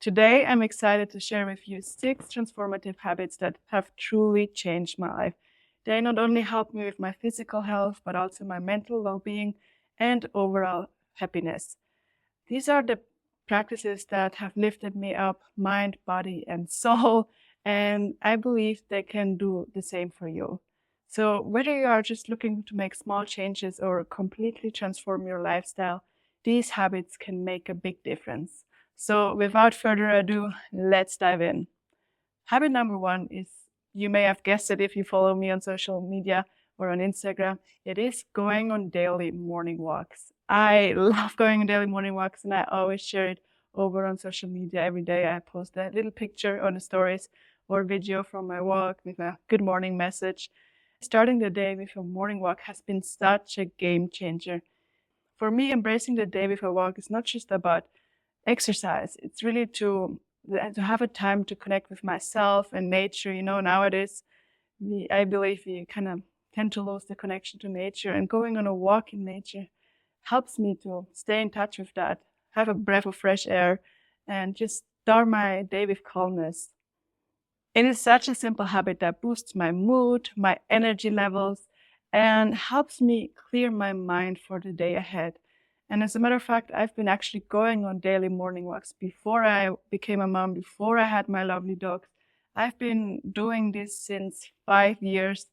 Today, I'm excited to share with you 6 transformative habits that have truly changed my life. They not only help me with my physical health, but also my mental well being and overall happiness. These are the practices that have lifted me up, mind, body, and soul, and I believe they can do the same for you. So, whether you are just looking to make small changes or completely transform your lifestyle, these habits can make a big difference. So, without further ado, let's dive in. Habit number 1 is, you may have guessed it if you follow me on social media or on Instagram, it is going on daily morning walks. I love going on daily morning walks and I always share it over on social media every day. I post a little picture on the stories or video from my walk with a good morning message. Starting the day with a morning walk has been such a game changer. For me, embracing the day with a walk is not just about exercise. It's really to have a time to connect with myself and nature. Nowadays, I believe we kind of tend to lose the connection to nature, and going on a walk in nature helps me to stay in touch with that, have a breath of fresh air, and just start my day with calmness. It is such a simple habit that boosts my mood, my energy levels, and helps me clear my mind for the day ahead. And as a matter of fact, I've been actually going on daily morning walks before I became a mom, before I had my lovely dogs. I've been doing this since 5 years.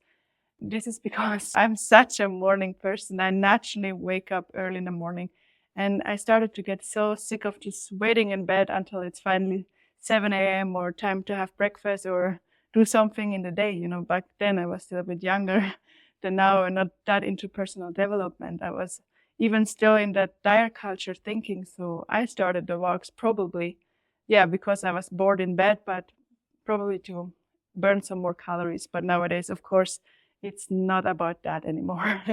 This is because I'm such a morning person. I naturally wake up early in the morning. And I started to get so sick of just waiting in bed until it's finally 7 a.m. or time to have breakfast or do something in the day. Back then I was still a bit younger than now and not that into personal development. I was even still in that diet culture thinking. So I started the walks probably, because I was bored in bed, but probably to burn some more calories. But nowadays, of course, it's not about that anymore.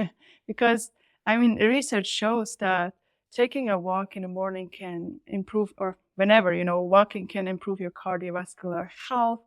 Because, research shows that taking a walk in the morning can improve, or whenever, walking can improve your cardiovascular health.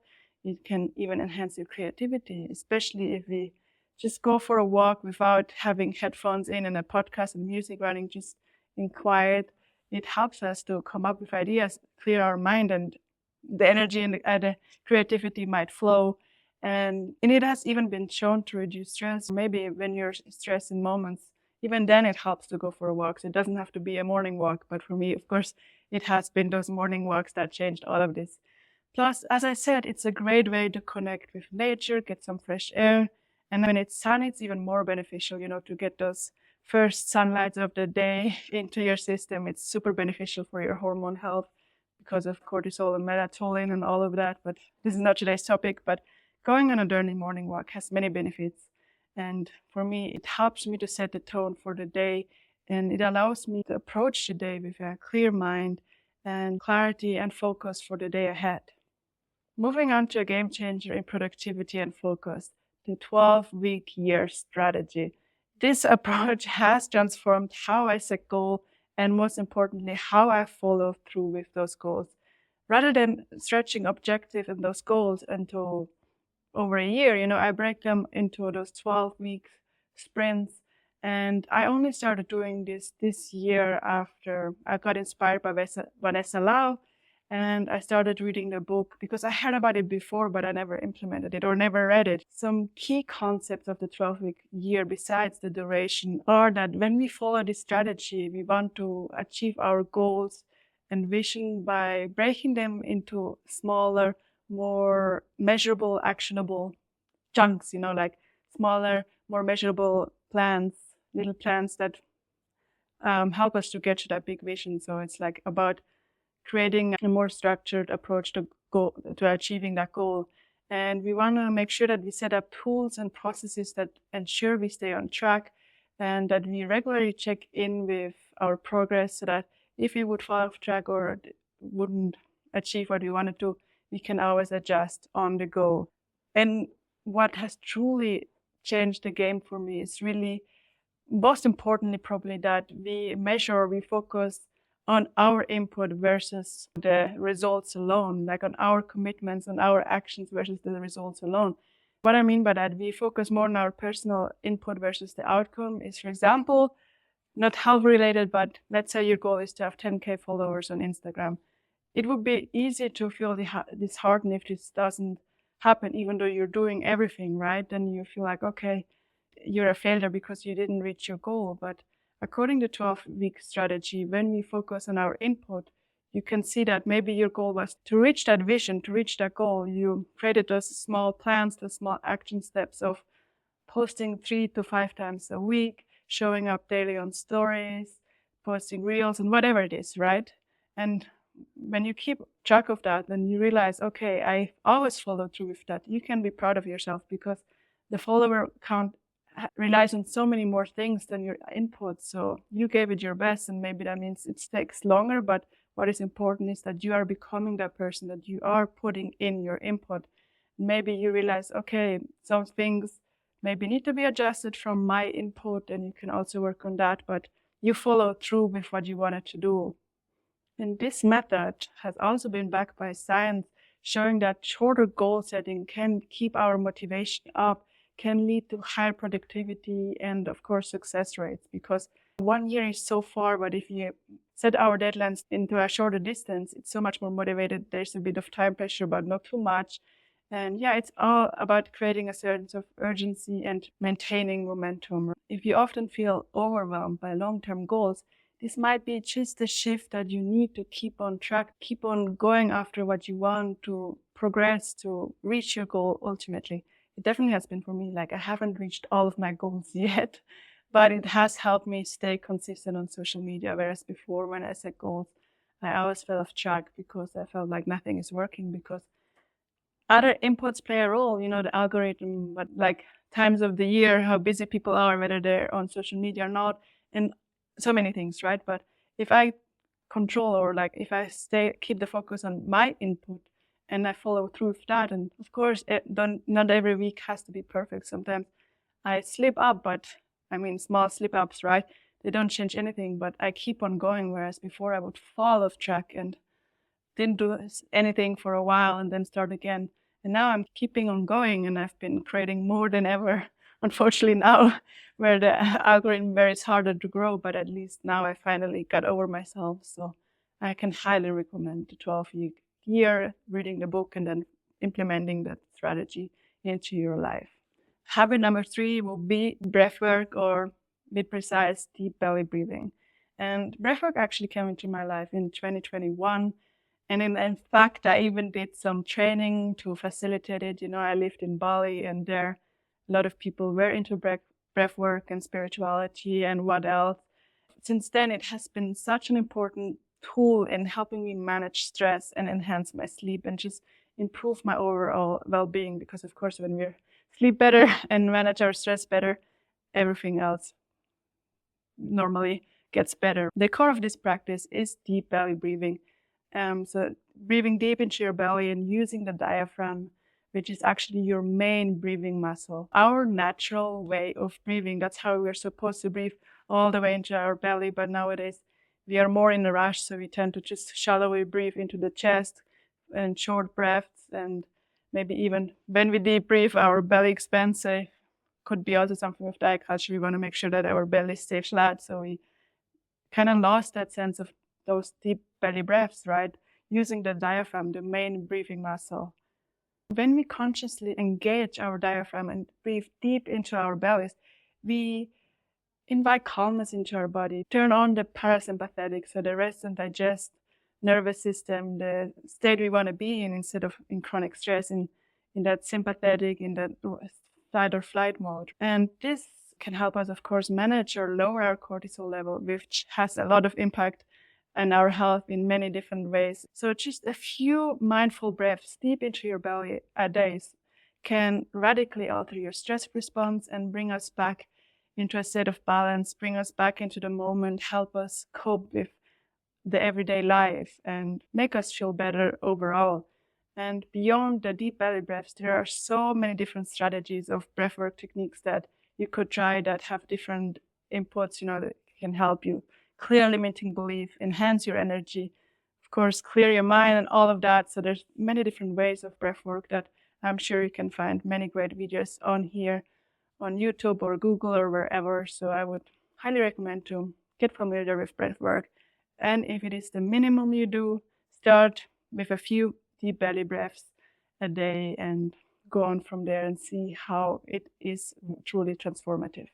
It can even enhance your creativity, especially if we just go for a walk without having headphones in and a podcast and music running, just in quiet. It helps us to come up with ideas, clear our mind, and the energy and the creativity might flow. And it has even been shown to reduce stress. Maybe when you're stressed in moments, even then it helps to go for a walk. So it doesn't have to be a morning walk. But for me, of course, it has been those morning walks that changed all of this. Plus, as I said, it's a great way to connect with nature, get some fresh air. And when it's sunny, it's even more beneficial, to get those first sunlights of the day into your system. It's super beneficial for your hormone health because of cortisol and melatonin and all of that. But this is not today's topic. But going on a early morning walk has many benefits. And for me, it helps me to set the tone for the day. And it allows me to approach the day with a clear mind and clarity and focus for the day ahead. Moving on to a game changer in productivity and focus, the 12-week year strategy. This approach has transformed how I set goals and, most importantly, how I follow through with those goals. Rather than stretching objectives and those goals until over a year, I break them into those 12-week sprints. And I only started doing this year after I got inspired by Vanessa Lau. And I started reading the book because I heard about it before, but I never implemented it or never read it. Some key concepts of the 12-week year, besides the duration, are that when we follow this strategy, we want to achieve our goals and vision by breaking them into smaller, more measurable, actionable chunks, like smaller, more measurable plans, little plans that help us to get to that big vision. So it's like about creating a more structured approach to achieving that goal. And we want to make sure that we set up tools and processes that ensure we stay on track and that we regularly check in with our progress so that if we would fall off track or wouldn't achieve what we wanted to, we can always adjust on the go. And what has truly changed the game for me is really, most importantly, probably that we focus on our input versus the results alone, like on our commitments, on our actions versus the results alone. What I mean by that, we focus more on our personal input versus the outcome is, for example, not health related, but let's say your goal is to have 10K followers on Instagram. it would be easy to feel disheartened if this doesn't happen, even though you're doing everything right. Then you feel like, okay, you're a failure because you didn't reach your goal. But according to 12-week strategy, when we focus on our input, you can see that maybe your goal was to reach that vision, to reach that goal. You created those small plans, the small action steps of posting 3 to 5 times a week, showing up daily on stories, posting reels, and whatever it is, right? And when you keep track of that, then you realize, okay, I always follow through with that. You can be proud of yourself because the follower count relies on so many more things than your input. So you gave it your best, and maybe that means it takes longer. But what is important is that you are becoming that person, that you are putting in your input. Maybe you realize, okay, some things maybe need to be adjusted from my input, and you can also work on that. But you follow through with what you wanted to do. And this method has also been backed by science, showing that shorter goal setting can keep our motivation up, can lead to higher productivity and, of course, success rates. Because 1 year is so far, but if you set our deadlines into a shorter distance, it's so much more motivated. There's a bit of time pressure, but not too much. And yeah, it's all about creating a sense of urgency and maintaining momentum. If you often feel overwhelmed by long-term goals, this might be just the shift that you need to keep on track, keep on going after what you want to progress to reach your goal ultimately. It definitely has been for me. Like, I haven't reached all of my goals yet, but it has helped me stay consistent on social media. Whereas before, when I set goals, I always fell off track because I felt like nothing is working because other inputs play a role, the algorithm, but like times of the year, how busy people are, whether they're on social media or not, and so many things, right? But if I control, or like if I keep the focus on my input and I follow through with that, and of course, not every week has to be perfect. Sometimes I slip up, but I mean, small slip ups, right? They don't change anything, but I keep on going. Whereas before I would fall off track and didn't do anything for a while and then start again. And now I'm keeping on going, and I've been creating more than ever. Unfortunately, now where the algorithm where it's harder to grow, but at least now I finally got over myself. So I can highly recommend the 12-week year, reading the book and then implementing that strategy into your life. Habit number 3 will be breath work, or be precise, deep belly breathing. And breathwork actually came into my life in 2021. And in fact, I even did some training to facilitate it. I lived in Bali, and there a lot of people were into breath work and spirituality and what else. Since then, it has been such an important tool in helping me manage stress and enhance my sleep and just improve my overall well-being. Because of course, when we sleep better and manage our stress better, everything else normally gets better. The core of this practice is deep belly breathing. So breathing deep into your belly and using the diaphragm, which is actually your main breathing muscle. Our natural way of breathing, that's how we're supposed to breathe all the way into our belly. But nowadays we are more in a rush, so we tend to just shallowly breathe into the chest and short breaths. And maybe even when we deep breathe, our belly expands. So could be also something with diet culture. We want to make sure that our belly stays flat. So we kind of lost that sense of those deep belly breaths, right? Using the diaphragm, the main breathing muscle. When we consciously engage our diaphragm and breathe deep into our bellies, we invite calmness into our body, turn on the parasympathetic, so the rest and digest nervous system, the state we want to be in instead of in chronic stress, in that sympathetic, in that fight or flight mode. And this can help us, of course, manage or lower our cortisol level, which has a lot of impact on our health in many different ways. So just a few mindful breaths deep into your belly a day can radically alter your stress response and bring us back into a state of balance, bring us back into the moment, help us cope with the everyday life and make us feel better overall. And beyond the deep belly breaths, there are so many different strategies of breathwork techniques that you could try that have different inputs, that can help you clear limiting belief, enhance your energy, of course, clear your mind and all of that. So there's many different ways of breathwork that I'm sure you can find many great videos on here, on YouTube or Google or wherever. So I would highly recommend to get familiar with breathwork. And if it is the minimum you do, Start with a few deep belly breaths a day and go on from there and see how it is truly transformative.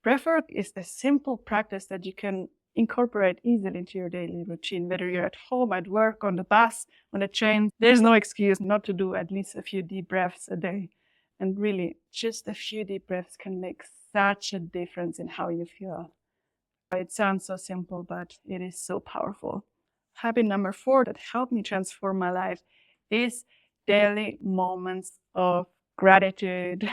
Breathwork is a simple practice that you can incorporate easily into your daily routine, whether you're at home, at work, on the bus, on the train. There's no excuse not to do at least a few deep breaths a day. And really, just a few deep breaths can make such a difference in how you feel. It sounds so simple, but it is so powerful. Habit number 4 that helped me transform my life is daily moments of gratitude.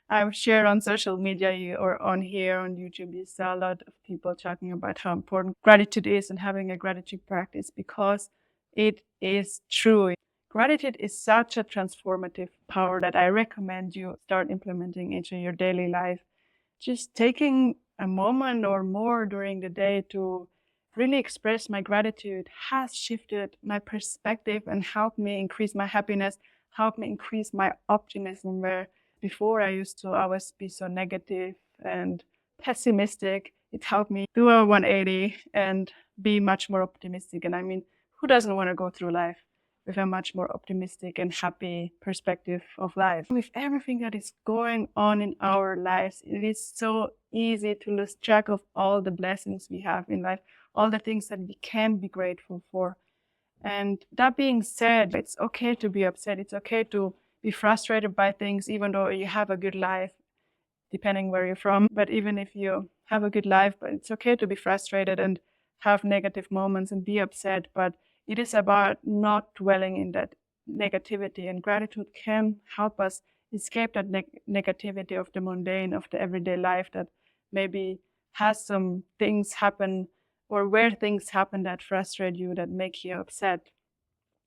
I've shared on social media or on here on YouTube, you saw a lot of people talking about how important gratitude is and having a gratitude practice, because it is true. Gratitude is such a transformative power that I recommend you start implementing into your daily life. Just taking a moment or more during the day to really express my gratitude has shifted my perspective and helped me increase my happiness, helped me increase my optimism, where before I used to always be so negative and pessimistic. It helped me do a 180 and be much more optimistic. And I mean, who doesn't want to go through life with a much more optimistic and happy perspective of life? With everything that is going on in our lives, it is so easy to lose track of all the blessings we have in life, all the things that we can be grateful for. And that being said, it's okay to be upset. It's okay to be frustrated by things, even though you have a good life, depending where you're from. But even if you have a good life, but it's okay to be frustrated and have negative moments and be upset. But it is about not dwelling in that negativity. And gratitude can help us escape that negativity of the mundane, of the everyday life that maybe has some things happen or where things happen that frustrate you, that make you upset.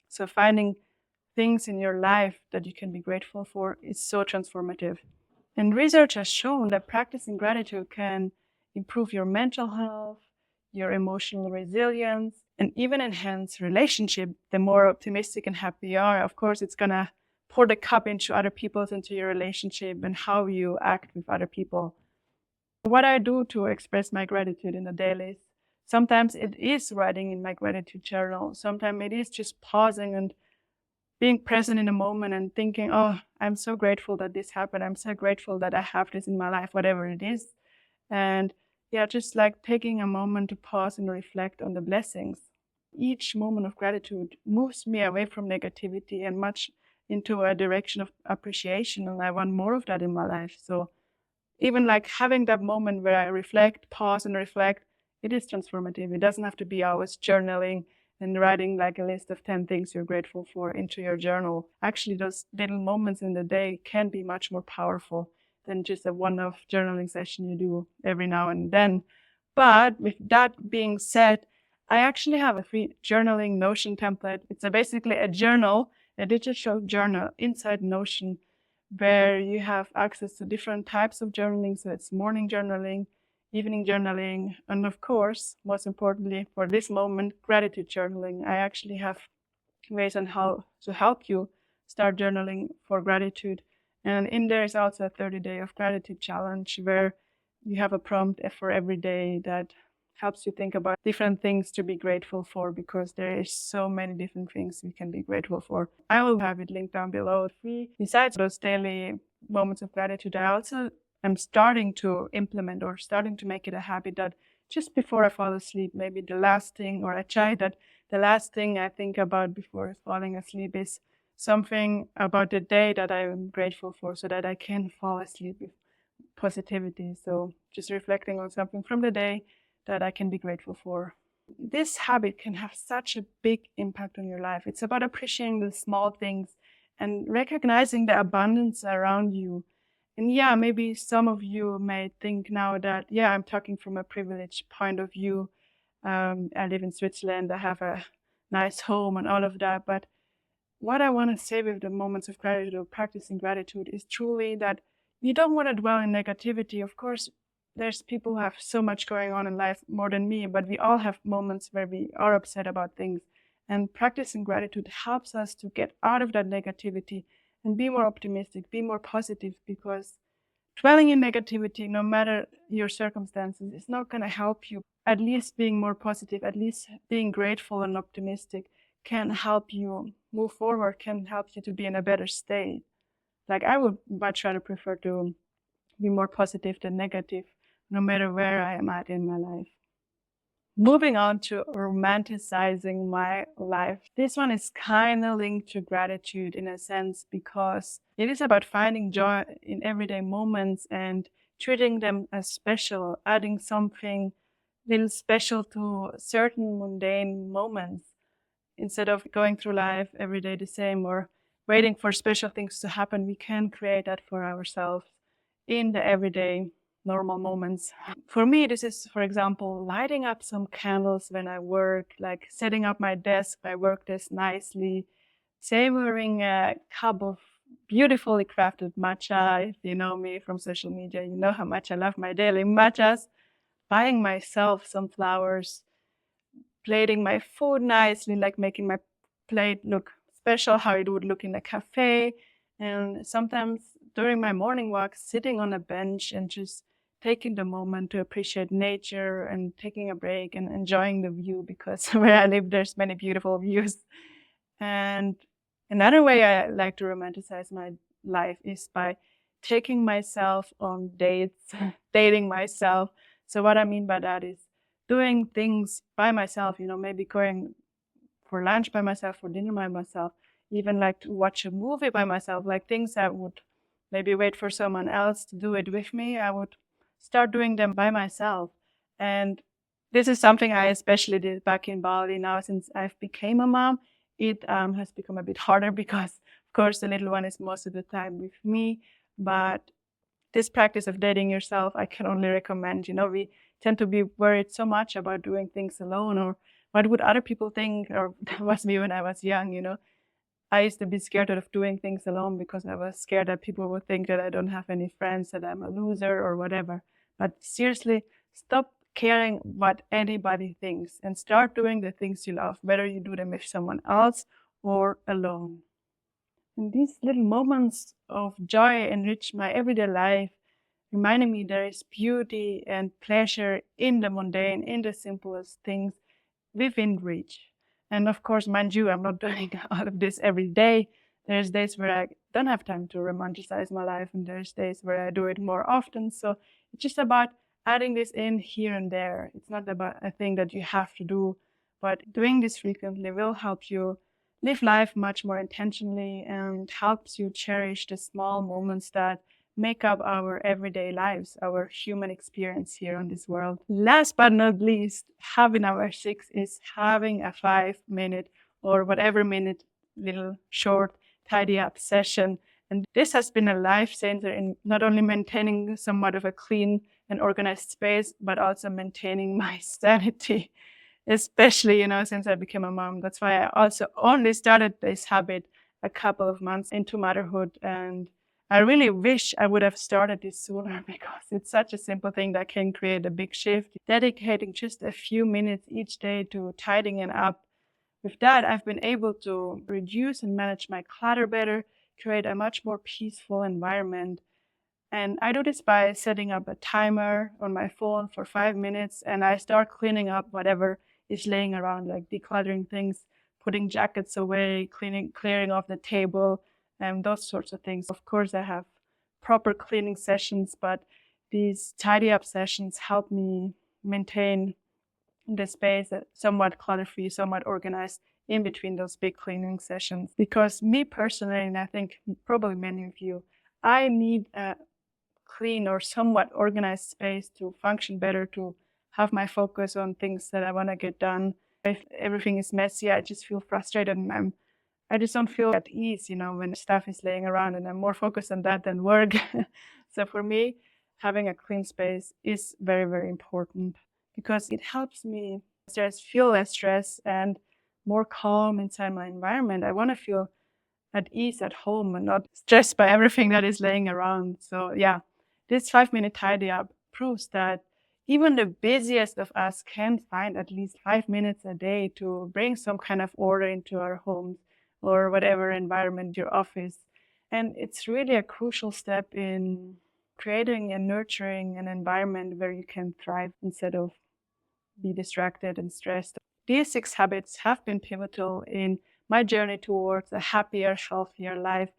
So finding things in your life that you can be grateful for is so transformative. And research has shown that practicing gratitude can improve your mental health, your emotional resilience, and even enhance relationship. The more optimistic and happy you are, of course, it's gonna pour the cup into other people's, into your relationship and how you act with other people. What I do to express my gratitude in the dailies, sometimes it is writing in my gratitude journal. Sometimes it is just pausing and being present in the moment and thinking, oh, I'm so grateful that this happened. I'm so grateful that I have this in my life, whatever it is. And yeah, just like taking a moment to pause and reflect on the blessings. Each moment of gratitude moves me away from negativity and much into a direction of appreciation. And I want more of that in my life. So even like having that moment where I reflect, pause and reflect, it is transformative. It doesn't have to be always journaling and writing like a list of 10 things you're grateful for into your journal. Actually, those little moments in the day can be much more powerful than just a one-off journaling session you do every now and then. But with that being said, I actually have a free journaling Notion template. It's basically a journal, a digital journal inside Notion, where you have access to different types of journaling. So it's morning journaling, evening journaling, and of course, most importantly for this moment, gratitude journaling. I actually have ways on how to help you start journaling for gratitude. And in there is also a 30-day of gratitude challenge where you have a prompt for every day that helps you think about different things to be grateful for, because there is so many different things we can be grateful for. I will have it linked down below. Besides those daily moments of gratitude, I also am starting to implement or starting to make it a habit that just before I fall asleep, maybe the last thing, or I try that the last thing I think about before falling asleep is something about the day that I'm grateful for, so that I can fall asleep with positivity. So just reflecting on something from the day that I can be grateful for. This habit can have such a big impact on your life. It's about appreciating the small things and recognizing the abundance around you. And yeah, maybe some of you may think now that, yeah, I'm talking from a privileged point of view. I live in Switzerland, I have a nice home and all of that. But what I want to say with the moments of gratitude or practicing gratitude is truly that you don't want to dwell in negativity. Of course, there's people who have so much going on in life more than me, but we all have moments where we are upset about things. And practicing gratitude helps us to get out of that negativity and be more optimistic, be more positive, because dwelling in negativity, no matter your circumstances, is not going to help you. At least being more positive, at least being grateful and optimistic can help you move forward, can help you to be in a better state. Like I would much rather prefer to be more positive than negative, no matter where I am at in my life. Moving on to romanticizing my life. This one is kind of linked to gratitude in a sense because it is about finding joy in everyday moments and treating them as special, adding something little special to certain mundane moments instead of going through life every day the same or waiting for special things to happen. We can create that for ourselves in the everyday normal moments. For me, this is, for example, lighting up some candles when I work, like setting up my desk, my work desk nicely, savoring a cup of beautifully crafted matcha. If you know me from social media, you know how much I love my daily matchas. Buying myself some flowers, plating my food nicely, like making my plate look special, how it would look in a cafe. And sometimes during my morning walk, sitting on a bench and just taking the moment to appreciate nature and taking a break and enjoying the view because where I live, there's many beautiful views. And another way I like to romanticize my life is by taking myself on dates, dating myself. So what I mean by that is doing things by myself, maybe going for lunch by myself, for dinner by myself, even like to watch a movie by myself, like things I would maybe wait for someone else to do it with me. I would start doing them by myself. And this is something I especially did back in Bali. Now, since I've become a mom, it has become a bit harder because, of course, the little one is most of the time with me. But this practice of dating yourself, I can only recommend. We tend to be worried so much about doing things alone or what would other people think, or that was me when I was young. I used to be scared of doing things alone because I was scared that people would think that I don't have any friends, that I'm a loser or whatever. But seriously, stop caring what anybody thinks and start doing the things you love, whether you do them with someone else or alone. And these little moments of joy enrich my everyday life, reminding me there is beauty and pleasure in the mundane, in the simplest things within reach. And of course, mind you, I'm not doing all of this every day. There's days where I don't have time to romanticize my life, and there's days where I do it more often. So it's just about adding this in here and there. It's not about a thing that you have to do, but doing this frequently will help you live life much more intentionally and helps you cherish the small moments that make up our everyday lives, our human experience here on this world. Last but not least, habit number 6 is having a 5 minute or whatever minute little short tidy up session. And this has been a life changer in not only maintaining somewhat of a clean and organized space, but also maintaining my sanity, especially, since I became a mom. That's why I also only started this habit a couple of months into motherhood. And I really wish I would have started this sooner because it's such a simple thing that can create a big shift. Dedicating just a few minutes each day to tidying up. With that, I've been able to reduce and manage my clutter better, create a much more peaceful environment. And I do this by setting up a timer on my phone for 5 minutes, and I start cleaning up whatever is laying around, like decluttering things, putting jackets away, clearing off the table, and those sorts of things. Of course, I have proper cleaning sessions, but these tidy up sessions help me maintain the space somewhat clutter-free, somewhat organized in between those big cleaning sessions. Because me personally, and I think probably many of you, I need a clean or somewhat organized space to function better, to have my focus on things that I want to get done. If everything is messy, I just feel frustrated and I just don't feel at ease, when stuff is laying around and I'm more focused on that than work. So for me, having a clean space is very, very important because it helps me feel less stress and more calm inside my environment. I want to feel at ease at home and not stressed by everything that is laying around. So yeah, this 5 minute tidy up proves that even the busiest of us can find at least 5 minutes a day to bring some kind of order into our homes or whatever environment, your office. And it's really a crucial step in creating and nurturing an environment where you can thrive instead of be distracted and stressed. These 6 habits have been pivotal in my journey towards a happier, healthier life,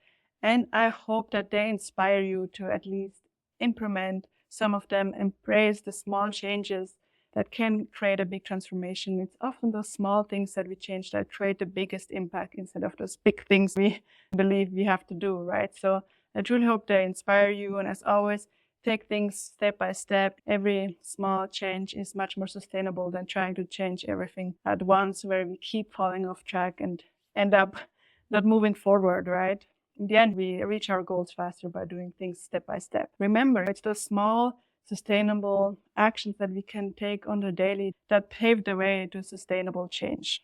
and I hope that they inspire you to at least implement some of them, embrace the small changes that can create a big transformation. It's often those small things that we change that create the biggest impact instead of those big things we believe we have to do, right? So I truly hope they inspire you. And as always, take things step by step. Every small change is much more sustainable than trying to change everything at once, where we keep falling off track and end up not moving forward, right? In the end, we reach our goals faster by doing things step by step. Remember, it's those small, sustainable actions that we can take on the daily that pave the way to sustainable change.